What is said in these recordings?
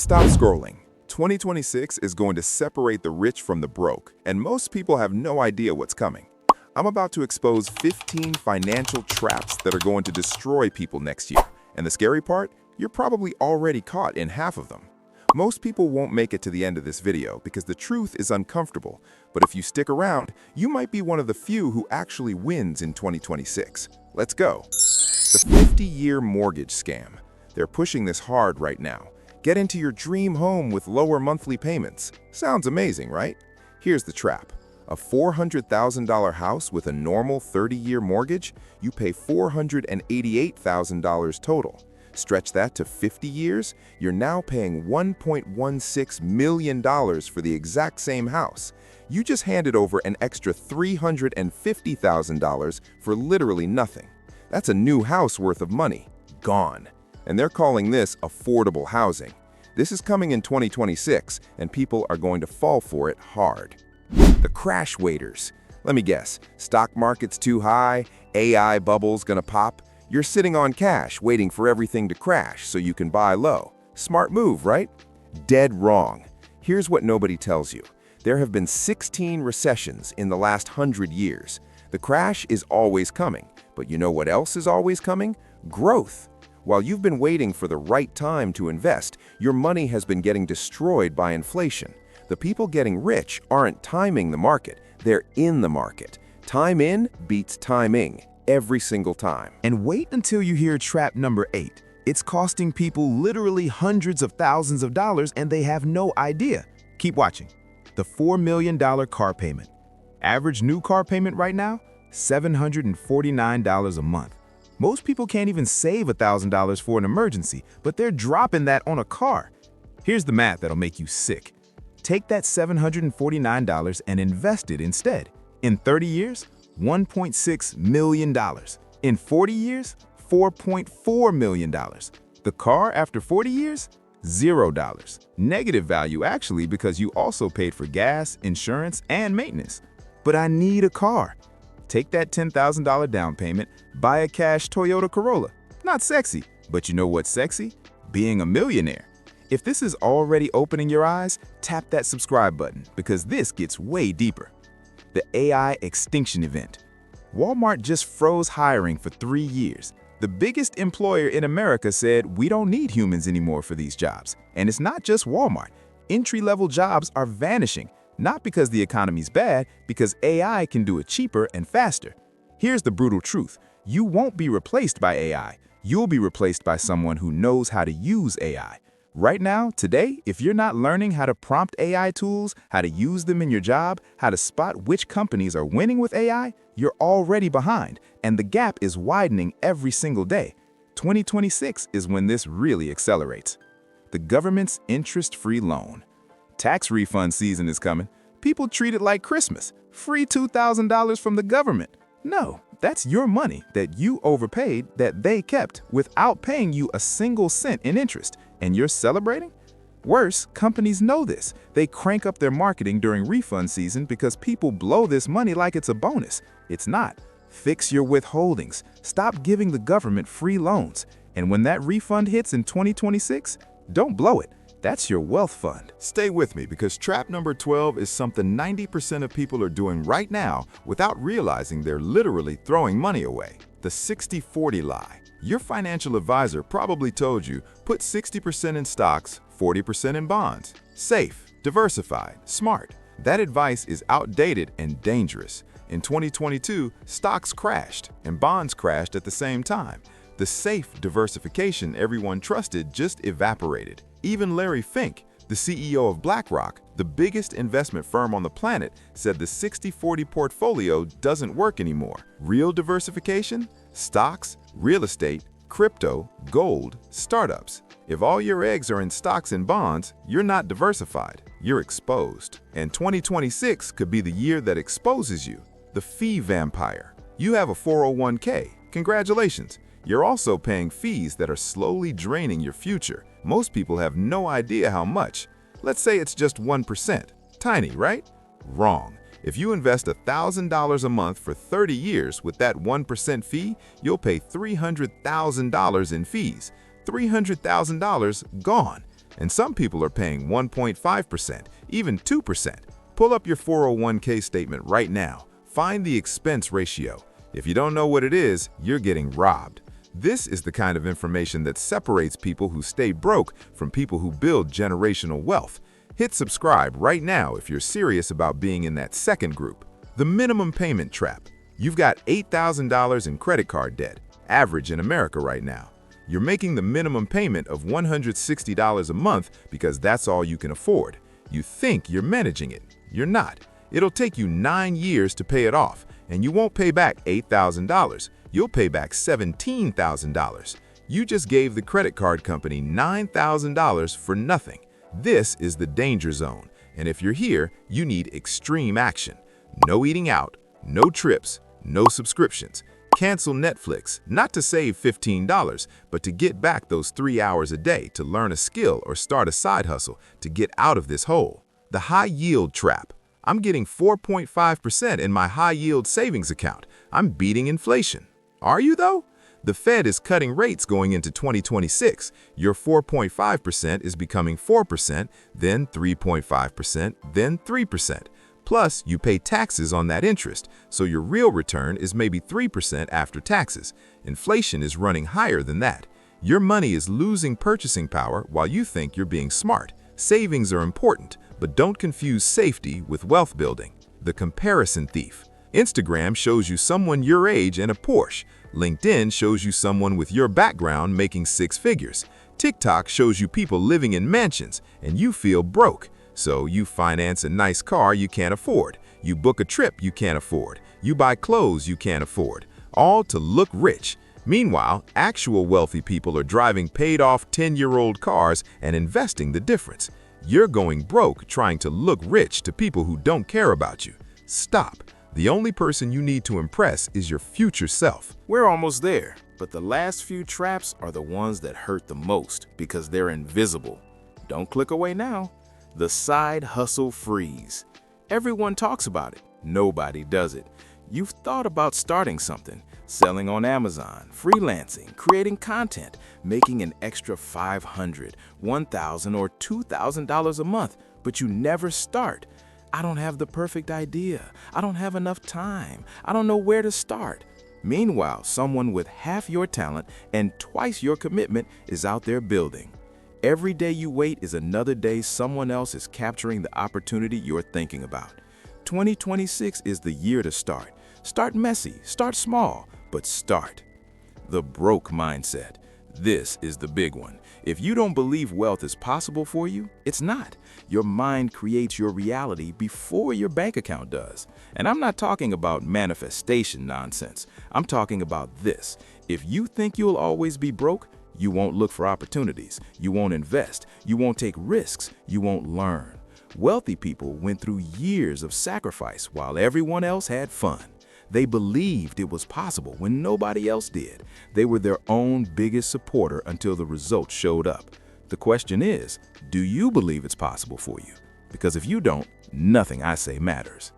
Stop scrolling. 2026 is going to separate the rich from the broke, and most people have no idea what's coming. I'm about to expose 15 financial traps that are going to destroy people next year. And the scary part? You're probably already caught in half of them. Most people won't make it to the end of this video because the truth is uncomfortable. But if you stick around, you might be one of the few who actually wins in 2026. Let's go. The 50-year mortgage scam. They're pushing this hard right now. Get into your dream home with lower monthly payments. Sounds amazing, right? Here's the trap. A $400,000 house with a normal 30-year mortgage, you pay $488,000 total. Stretch that to 50 years, you're now paying $1.16 million for the exact same house. You just handed over an extra $350,000 for literally nothing. That's a new house worth of money. Gone. And they're calling this affordable housing. This is coming in 2026, and people are going to fall for it hard. The crash waiters. Let me guess, stock market's too high, AI bubble's gonna pop. You're sitting on cash, waiting for everything to crash so you can buy low. Smart move, right? Dead wrong. Here's what nobody tells you. There have been 16 recessions in the last 100 years. The crash is always coming, but you know what else is always coming? Growth. While you've been waiting for the right time to invest, your money has been getting destroyed by inflation. The people getting rich aren't timing the market, they're in the market. Time in beats timing every single time. And wait until you hear trap number 8. It's costing people literally hundreds of thousands of dollars and they have no idea. Keep watching. The $4 million car payment. Average new car payment right now, $749 a month. Most people can't even save $1,000 for an emergency, but they're dropping that on a car. Here's the math that'll make you sick. Take that $749 and invest it instead. In 30 years, $1.6 million. In 40 years, $4.4 million. The car after 40 years? $0. Negative value actually because you also paid for gas, insurance, and maintenance. But I need a car. Take that $10,000 down payment, buy a cash Toyota Corolla. Not sexy, but you know what's sexy? Being a millionaire. If this is already opening your eyes, tap that subscribe button because this gets way deeper. The AI extinction event. Walmart just froze hiring for 3 years. The biggest employer in America said, we don't need humans anymore for these jobs. And it's not just Walmart. Entry-level jobs are vanishing. Not because the economy's bad, because AI can do it cheaper and faster. Here's the brutal truth. You won't be replaced by AI. You'll be replaced by someone who knows how to use AI. Right now, today, if you're not learning how to prompt AI tools, how to use them in your job, how to spot which companies are winning with AI, you're already behind, and the gap is widening every single day. 2026 is when this really accelerates. The government's interest-free loan. Tax refund season is coming. People treat it like Christmas. Free $2,000 from the government. No, that's your money that you overpaid that they kept without paying you a single cent in interest. And you're celebrating? Worse, companies know this. They crank up their marketing during refund season because people blow this money like it's a bonus. It's not. Fix your withholdings. Stop giving the government free loans. And when that refund hits in 2026, don't blow it. That's your wealth fund. Stay with me because trap number 12 is something 90% of people are doing right now without realizing they're literally throwing money away. The 60-40 lie. Your financial advisor probably told you put 60% in stocks, 40% in bonds. Safe, diversified, smart. That advice is outdated and dangerous. In 2022, stocks crashed and bonds crashed at the same time. The safe diversification everyone trusted just evaporated. Even Larry Fink, the CEO of BlackRock, the biggest investment firm on the planet, said the 60-40 portfolio doesn't work anymore. Real diversification? Stocks, real estate, crypto, gold, startups. If all your eggs are in stocks and bonds, you're not diversified. You're exposed. And 2026 could be the year that exposes you. The fee vampire. You have a 401k. Congratulations. You're also paying fees that are slowly draining your future. Most people have no idea how much. Let's say it's just 1%. Tiny, right? Wrong. If you invest $1,000 a month for 30 years with that 1% fee, you'll pay $300,000 in fees. $300,000 gone. And some people are paying 1.5%, even 2%. Pull up your 401k statement right now. Find the expense ratio. If you don't know what it is, you're getting robbed. This is the kind of information that separates people who stay broke from people who build generational wealth. Hit subscribe right now if you're serious about being in that second group. The minimum payment trap. You've got $8,000 in credit card debt, average in America right now. You're making the minimum payment of $160 a month because that's all you can afford. You think you're managing it. You're not. It'll take you 9 years to pay it off, and you won't pay back $8,000. You'll pay back $17,000. You just gave the credit card company $9,000 for nothing. This is the danger zone, and if you're here, you need extreme action. No eating out, no trips, no subscriptions. Cancel Netflix, not to save $15, but to get back those 3 hours a day to learn a skill or start a side hustle to get out of this hole. The high-yield trap. I'm getting 4.5% in my high-yield savings account. I'm beating inflation. Are you, though? The Fed is cutting rates going into 2026. Your 4.5% is becoming 4%, then 3.5%, then 3%. Plus, you pay taxes on that interest, so your real return is maybe 3% after taxes. Inflation is running higher than that. Your money is losing purchasing power while you think you're being smart. Savings are important, but don't confuse safety with wealth building. The comparison thief. Instagram shows you someone your age in a Porsche. LinkedIn shows you someone with your background making 6 figures. TikTok shows you people living in mansions, and you feel broke. So you finance a nice car you can't afford. You book a trip you can't afford. You buy clothes you can't afford, all to look rich. Meanwhile, actual wealthy people are driving paid-off 10-year-old cars and investing the difference. You're going broke trying to look rich to people who don't care about you. Stop. The only person you need to impress is your future self. We're almost there, but the last few traps are the ones that hurt the most because they're invisible. Don't click away now. The side hustle freeze. Everyone talks about it. Nobody does it. You've thought about starting something, selling on Amazon, freelancing, creating content, making an extra $500, $1,000, or $2,000 a month, but you never start. I don't have the perfect idea. I don't have enough time. I don't know where to start. Meanwhile, someone with half your talent and twice your commitment is out there building. Every day you wait is another day someone else is capturing the opportunity you're thinking about. 2026 is the year to start. Start messy, start small, but start. The broke mindset. This is the big one. If you don't believe wealth is possible for you, it's not. Your mind creates your reality before your bank account does. And I'm not talking about manifestation nonsense. I'm talking about this. If you think you'll always be broke, you won't look for opportunities, you won't invest, you won't take risks, you won't learn. Wealthy people went through years of sacrifice while everyone else had fun. They believed it was possible when nobody else did. They were their own biggest supporter until the results showed up. The question is, do you believe it's possible for you? Because if you don't, nothing I say matters.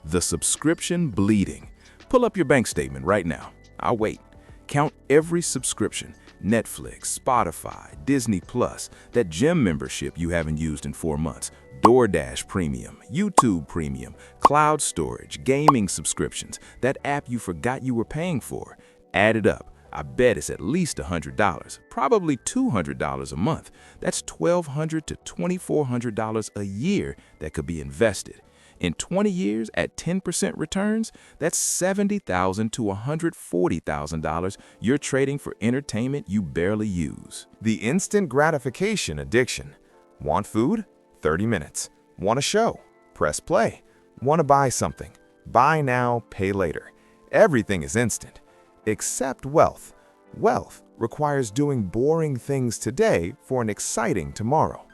The subscription bleeding. Pull up your bank statement right now. I'll wait. Count every subscription. Netflix, Spotify, Disney Plus, that gym membership you haven't used in 4 months, DoorDash Premium, YouTube Premium, cloud storage, gaming subscriptions, that app you forgot you were paying for. Add it up. I bet it's at least $100, probably $200 a month. That's $1,200 to $2,400 a year that could be invested. In 20 years at 10% returns, that's $70,000 to $140,000 you're trading for entertainment you barely use. The instant gratification addiction. Want food? 30 minutes. Want a show? Press play. Want to buy something? Buy now, pay later. Everything is instant. Except wealth. Wealth requires doing boring things today for an exciting tomorrow.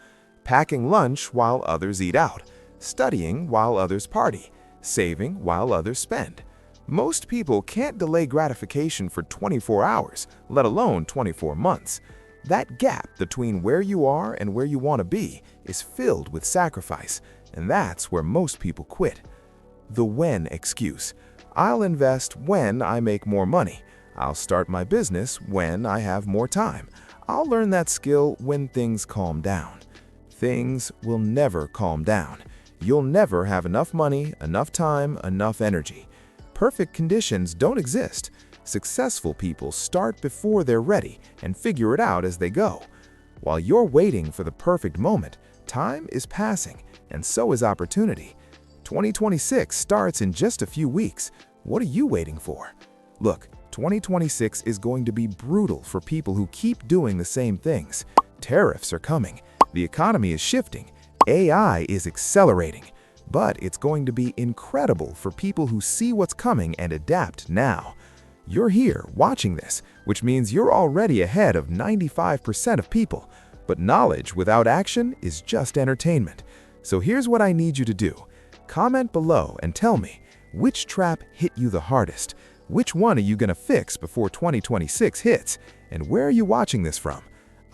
Packing lunch while others eat out. Studying while others party, saving while others spend. Most people can't delay gratification for 24 hours, let alone 24 months. That gap between where you are and where you want to be is filled with sacrifice, and that's where most people quit. The when excuse. I'll invest when I make more money. I'll start my business when I have more time. I'll learn that skill when things calm down. things will never calm down. You'll never have enough money, enough time, enough energy. Perfect conditions don't exist. Successful people start before they're ready and figure it out as they go. While you're waiting for the perfect moment, time is passing, and so is opportunity. 2026 starts in just a few weeks. What are you waiting for? Look, 2026 is going to be brutal for people who keep doing the same things. Tariffs are coming. The economy is shifting. AI is accelerating. But it's going to be incredible for people who see what's coming and adapt now. You're here watching this, which means you're already ahead of 95% of people. But knowledge without action is just entertainment. So here's what I need you to do. Comment below and tell me, which trap hit you the hardest? Which one are you going to fix before 2026 hits? And where are you watching this from?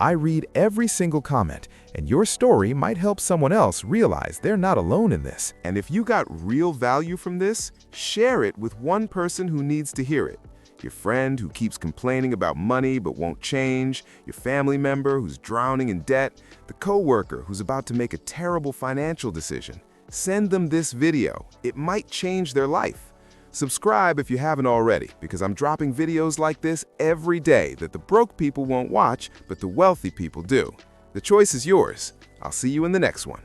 I read every single comment, and your story might help someone else realize they're not alone in this. And if you got real value from this, share it with one person who needs to hear it. Your friend who keeps complaining about money but won't change, your family member who's drowning in debt, the coworker who's about to make a terrible financial decision. Send them this video. It might change their life. Subscribe if you haven't already, because I'm dropping videos like this every day that the broke people won't watch, but the wealthy people do. The choice is yours. I'll see you in the next one.